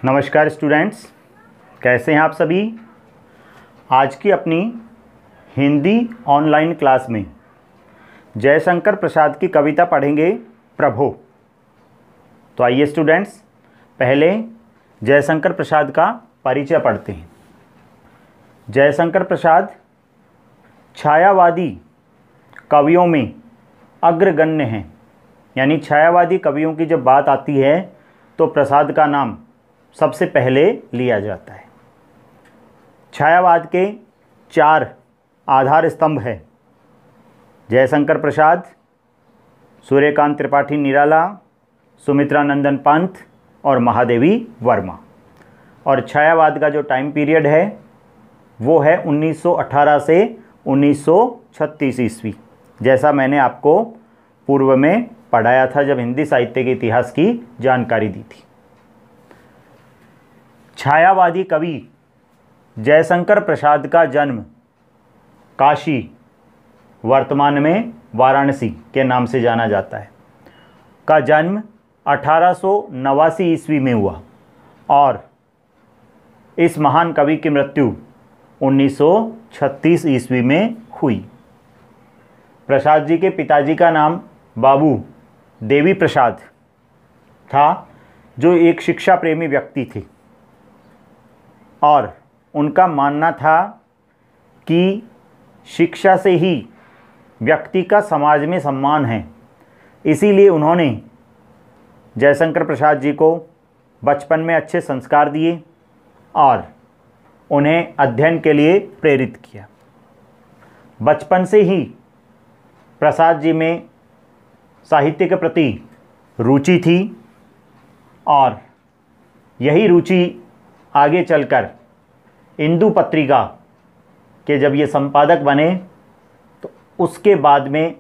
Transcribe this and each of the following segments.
नमस्कार स्टूडेंट्स, कैसे हैं आप सभी। आज की अपनी हिंदी ऑनलाइन क्लास में जयशंकर प्रसाद की कविता पढ़ेंगे प्रभो। तो आइए स्टूडेंट्स, पहले जयशंकर प्रसाद का परिचय पढ़ते हैं। जयशंकर प्रसाद छायावादी कवियों में अग्रगण्य हैं, यानी छायावादी कवियों की जब बात आती है तो प्रसाद का नाम सबसे पहले लिया जाता है। छायावाद के 4 आधार स्तंभ हैं: जयशंकर प्रसाद, सूर्यकांत त्रिपाठी निराला, सुमित्रा नंदन पंत और महादेवी वर्मा। और छायावाद का जो टाइम पीरियड है वो है 1918 से 1936 ईस्वी, जैसा मैंने आपको पूर्व में पढ़ाया था जब हिंदी साहित्य के इतिहास की जानकारी दी थी। छायावादी कवि जयशंकर प्रसाद का जन्म काशी, वर्तमान में वाराणसी के नाम से जाना जाता है, का जन्म 1889 ईस्वी में हुआ और इस महान कवि की मृत्यु 1936 ईस्वी में हुई। प्रसाद जी के पिताजी का नाम बाबू देवी प्रसाद था, जो एक शिक्षा प्रेमी व्यक्ति थे और उनका मानना था कि शिक्षा से ही व्यक्ति का समाज में सम्मान है। इसीलिए उन्होंने जयशंकर प्रसाद जी को बचपन में अच्छे संस्कार दिए और उन्हें अध्ययन के लिए प्रेरित किया। बचपन से ही प्रसाद जी में साहित्य के प्रति रुचि थी और यही रुचि आगे चलकर इंदु पत्रिका के जब ये संपादक बने तो उसके बाद में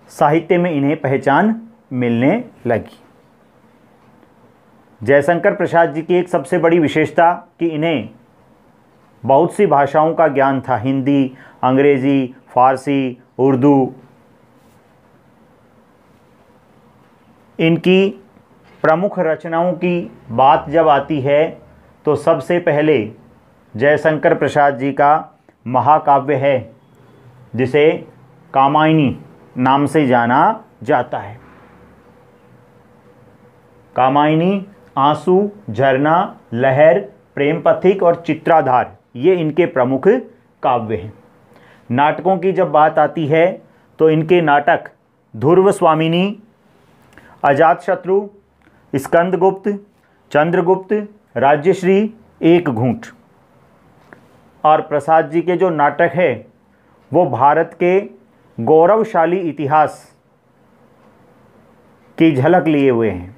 साहित्य में इन्हें पहचान मिलने लगी। जयशंकर प्रसाद जी की एक सबसे बड़ी विशेषता कि इन्हें बहुत सी भाषाओं का ज्ञान था: हिंदी, अंग्रेजी, फारसी, उर्दू। इनकी प्रमुख रचनाओं की बात जब आती है तो सबसे पहले जयशंकर प्रसाद जी का महाकाव्य है जिसे कामायनी नाम से जाना जाता है। कामायनी, आंसू, झरना, लहर, प्रेम पथिक और चित्राधार, ये इनके प्रमुख काव्य हैं। नाटकों की जब बात आती है तो इनके नाटक ध्रुव स्वामिनी, अजातशत्रु, स्कंदगुप्त, चंद्रगुप्त, राज्यश्री, एक घूंट और प्रसाद जी के जो नाटक है वो भारत के गौरवशाली इतिहास की झलक लिए हुए हैं।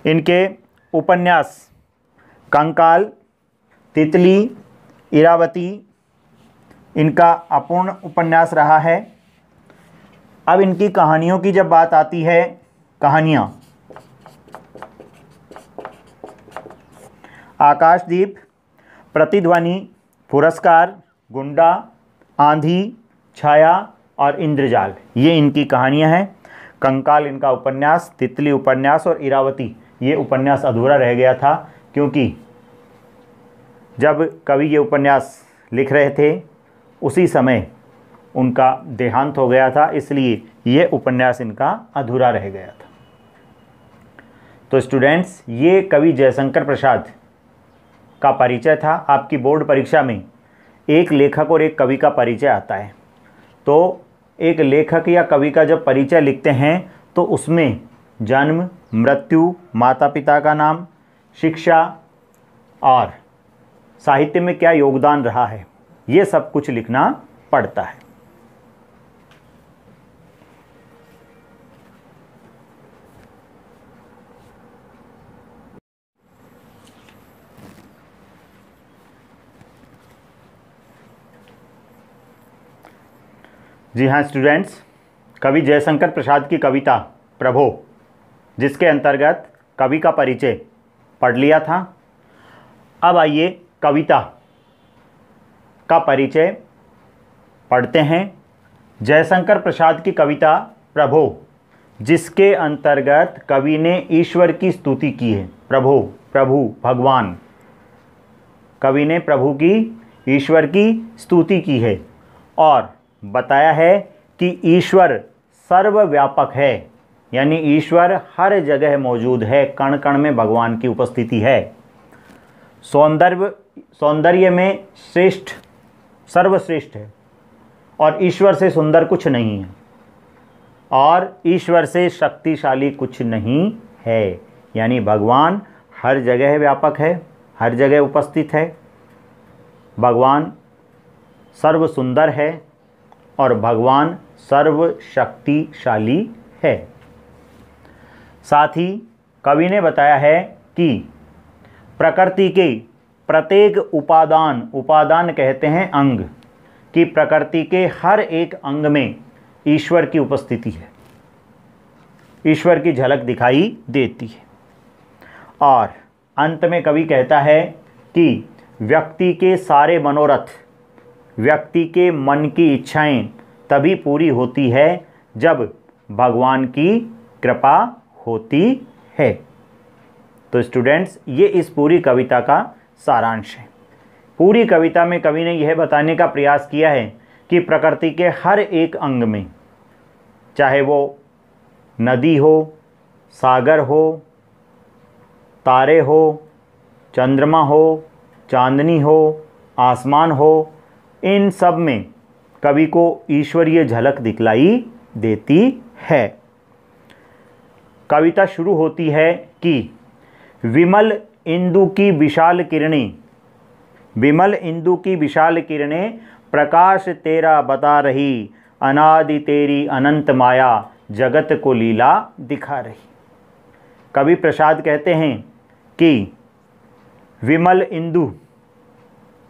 इनके उपन्यास कंकाल, तितली, इरावती इनका अपूर्ण उपन्यास रहा है। अब इनकी कहानियों की जब बात आती है, कहानियाँ आकाशदीप, प्रतिध्वनि, पुरस्कार, गुंडा, आंधी, छाया और इंद्रजाल, ये इनकी कहानियाँ हैं। कंकाल इनका उपन्यास, तितली उपन्यास और इरावती ये उपन्यास अधूरा रह गया था क्योंकि जब कवि ये उपन्यास लिख रहे थे उसी समय उनका देहांत हो गया था, इसलिए ये उपन्यास इनका अधूरा रह गया था। तो स्टूडेंट्स, ये कवि जयशंकर प्रसाद का परिचय था। आपकी बोर्ड परीक्षा में एक लेखक और एक कवि का परिचय आता है, तो एक लेखक या कवि का जब परिचय लिखते हैं तो उसमें जन्म, मृत्यु, माता पिता का नाम, शिक्षा और साहित्य में क्या योगदान रहा है, ये सब कुछ लिखना पड़ता है। जी हाँ स्टूडेंट्स, कवि जयशंकर प्रसाद की कविता प्रभो, जिसके अंतर्गत कवि का परिचय पढ़ लिया था। अब आइए कविता का परिचय पढ़ते हैं। जयशंकर प्रसाद की कविता प्रभो जिसके अंतर्गत कवि ने ईश्वर की स्तुति की है। प्रभु, प्रभु, भगवान, कवि ने प्रभु की, ईश्वर की स्तुति की है और बताया है कि ईश्वर सर्वव्यापक है, यानी ईश्वर हर जगह मौजूद है, कण कण में भगवान की उपस्थिति है। सौंदर्य में श्रेष्ठ, सर्वश्रेष्ठ है और ईश्वर से सुंदर कुछ नहीं है और ईश्वर से शक्तिशाली कुछ नहीं है, यानी भगवान हर जगह व्यापक है, हर जगह उपस्थित है। भगवान सर्व सुंदर है और भगवान सर्व शक्तिशाली है। साथ ही कवि ने बताया है कि प्रकृति के प्रत्येक उपादान, उपादान कहते हैं अंग, कि प्रकृति के हर एक अंग में ईश्वर की उपस्थिति है, ईश्वर की झलक दिखाई देती है। और अंत में कवि कहता है कि व्यक्ति के सारे मनोरथ, व्यक्ति के मन की इच्छाएं तभी पूरी होती है जब भगवान की कृपा होती है। तो स्टूडेंट्स, ये इस पूरी कविता का सारांश है। पूरी कविता में कवि ने यह बताने का प्रयास किया है कि प्रकृति के हर एक अंग में, चाहे वो नदी हो, सागर हो, तारे हो, चंद्रमा हो, चांदनी हो, आसमान हो, इन सब में कवि को ईश्वरीय झलक दिखलाई देती है। कविता शुरू होती है कि विमल इंदु की विशाल किरणें, विमल इंदु की विशाल किरणें प्रकाश तेरा बता रही, अनादि तेरी अनंत माया जगत को लीला दिखा रही। कवि प्रसाद कहते हैं कि विमल इंदु,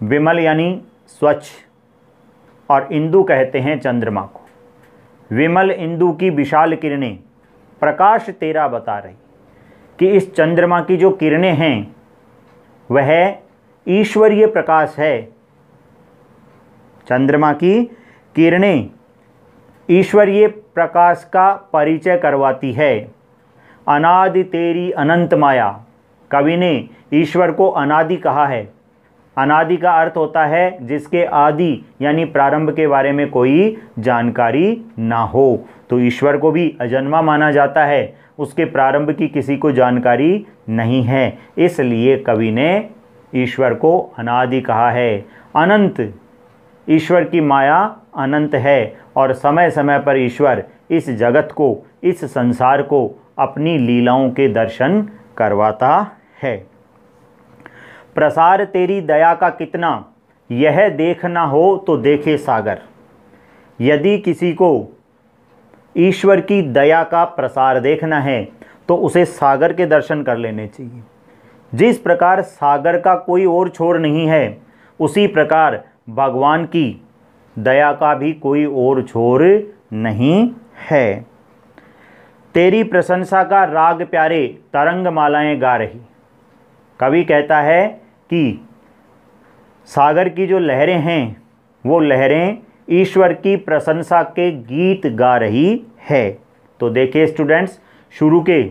विमल यानी स्वच्छ और इंदु कहते हैं चंद्रमा को, विमल इंदु की विशाल किरणें प्रकाश तेरा बता रही, कि इस चंद्रमा की जो किरणें हैं वह ईश्वरीय प्रकाश है। चंद्रमा की किरणें ईश्वरीय प्रकाश का परिचय करवाती है। अनादि तेरी अनंत माया, कवि ने ईश्वर को अनादि कहा है। अनादि का अर्थ होता है जिसके आदि यानी प्रारंभ के बारे में कोई जानकारी ना हो। तो ईश्वर को भी अजन्मा माना जाता है, उसके प्रारंभ की किसी को जानकारी नहीं है, इसलिए कवि ने ईश्वर को अनादि कहा है। अनंत, ईश्वर की माया अनंत है और समय समय पर ईश्वर इस जगत को, इस संसार को अपनी लीलाओं के दर्शन करवाता है। प्रसार तेरी दया का कितना, यह देखना हो तो देखे सागर। यदि किसी को ईश्वर की दया का प्रसार देखना है तो उसे सागर के दर्शन कर लेने चाहिए। जिस प्रकार सागर का कोई और छोर नहीं है, उसी प्रकार भगवान की दया का भी कोई और छोर नहीं है। तेरी प्रशंसा का राग प्यारे तरंग मालाएं गा रही। कवि कहता है कि सागर की जो लहरें हैं वो लहरें ईश्वर की प्रशंसा के गीत गा रही है। तो देखिए स्टूडेंट्स, शुरू के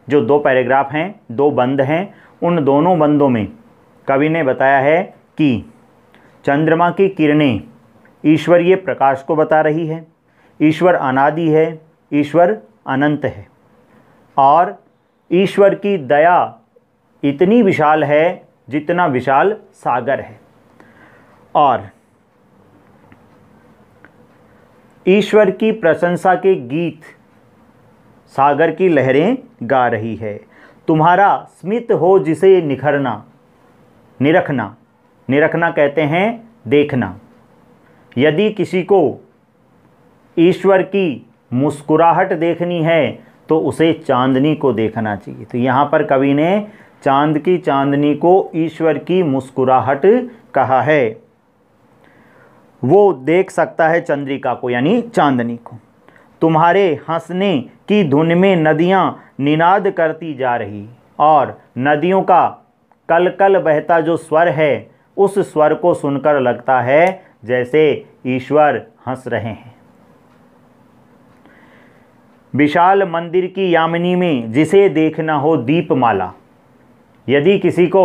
जो दो पैराग्राफ हैं, दो बंद हैं, उन दोनों बंदों में कवि ने बताया है कि चंद्रमा की किरणें ईश्वरीय प्रकाश को बता रही है, ईश्वर अनादि है, ईश्वर अनंत है और ईश्वर की दया इतनी विशाल है जितना विशाल सागर है। और ईश्वर की प्रशंसा के गीत सागर की लहरें गा रही है। तुम्हारा स्मित हो जिसे निखरना, निरखना, निरखना कहते हैं देखना। यदि किसी को ईश्वर की मुस्कुराहट देखनी है तो उसे चांदनी को देखना चाहिए। तो यहाँ पर कवि ने चांद की चांदनी को ईश्वर की मुस्कुराहट कहा है। वो देख सकता है चंद्रिका को यानी चांदनी को। तुम्हारे हंसने की धुन में नदियाँ निनाद करती जा रही और नदियों का कल कल बहता जो स्वर है उस स्वर को सुनकर लगता है जैसे ईश्वर हंस रहे हैं। विशाल मंदिर की यामिनी में जिसे देखना हो दीपमाला। यदि किसी को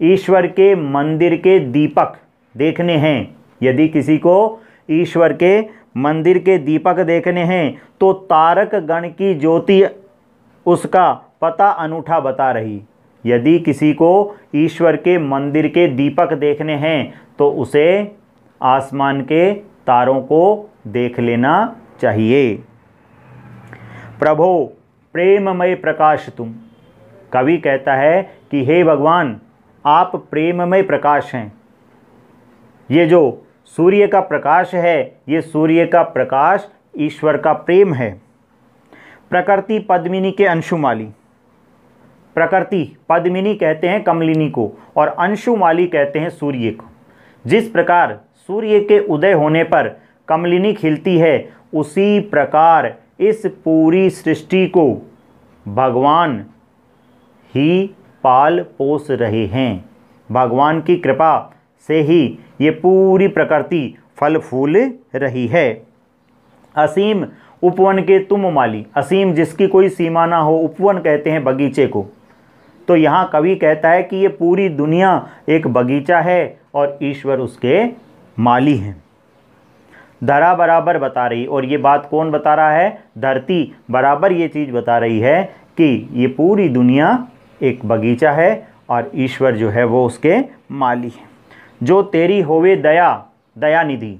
ईश्वर के मंदिर के दीपक देखने हैं, यदि किसी को ईश्वर के मंदिर के दीपक देखने हैं तो तारक गण की ज्योति उसका पता अनूठा बता रही। यदि किसी को ईश्वर के मंदिर के दीपक देखने हैं तो उसे आसमान के तारों को देख लेना चाहिए। प्रभो प्रेममय प्रकाश तुम। कवि कहता है कि हे भगवान, आप प्रेममय प्रकाश हैं। ये जो सूर्य का प्रकाश है, ये सूर्य का प्रकाश ईश्वर का प्रेम है। प्रकृति पद्मिनी के अंशुमाली। प्रकृति पद्मिनी कहते हैं कमलिनी को और अंशुमाली कहते हैं सूर्य को। जिस प्रकार सूर्य के उदय होने पर कमलिनी खिलती है, उसी प्रकार इस पूरी सृष्टि को भगवान ही पाल पोस रहे हैं। भगवान की कृपा से ही ये पूरी प्रकृति फल फूल रही है। असीम उपवन के तुम माली। असीम जिसकी कोई सीमा ना हो, उपवन कहते हैं बगीचे को। तो यहाँ कवि कहता है कि ये पूरी दुनिया एक बगीचा है और ईश्वर उसके माली हैं। धरा बराबर बता रही, और ये बात कौन बता रहा है? धरती बराबर ये चीज़ बता रही है कि ये पूरी दुनिया एक बगीचा है और ईश्वर जो है वो उसके माली हैं। जो तेरी होवे दया दया निधि।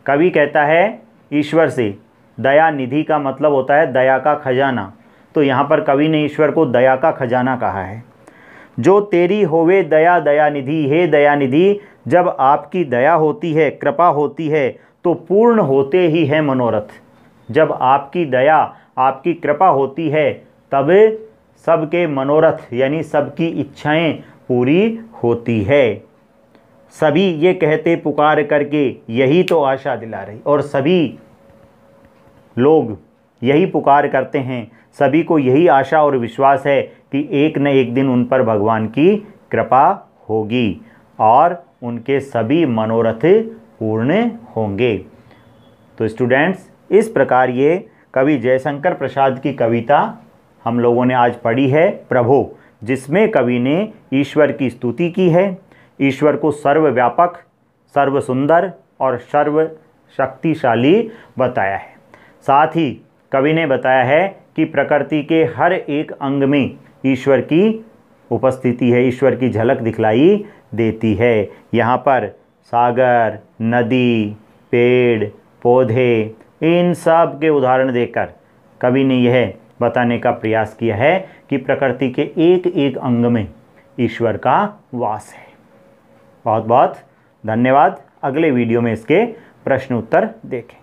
कवि कहता है ईश्वर से, दया निधि का मतलब होता है दया का खजाना। तो यहाँ पर कवि ने ईश्वर को दया का खजाना कहा है। जो तेरी होवे दया दया निधि। हे दया निधि, जब आपकी दया होती है, कृपा होती है, तो पूर्ण होते ही है मनोरथ। जब आपकी दया, आपकी कृपा होती है, तब सबके मनोरथ यानी सबकी इच्छाएं पूरी होती है। सभी ये कहते पुकार करके यही तो आशा दिला रही, और सभी लोग यही पुकार करते हैं, सभी को यही आशा और विश्वास है कि एक न एक दिन उन पर भगवान की कृपा होगी और उनके सभी मनोरथ पूर्ण होंगे। तो स्टूडेंट्स, इस प्रकार ये कवि जयशंकर प्रसाद की कविता हम लोगों ने आज पढ़ी है प्रभो, जिसमें कवि ने ईश्वर की स्तुति की है, ईश्वर को सर्वव्यापक, सर्व सुंदर और सर्व शक्तिशाली बताया है। साथ ही कवि ने बताया है कि प्रकृति के हर एक अंग में ईश्वर की उपस्थिति है, ईश्वर की झलक दिखलाई देती है। यहाँ पर सागर, नदी, पेड़, पौधे, इन सब के उदाहरण देकर कवि ने यह बताने का प्रयास किया है कि प्रकृति के एक एक अंग में ईश्वर का वास है। बहुत बहुत धन्यवाद। अगले वीडियो में इसके प्रश्न उत्तर देखें।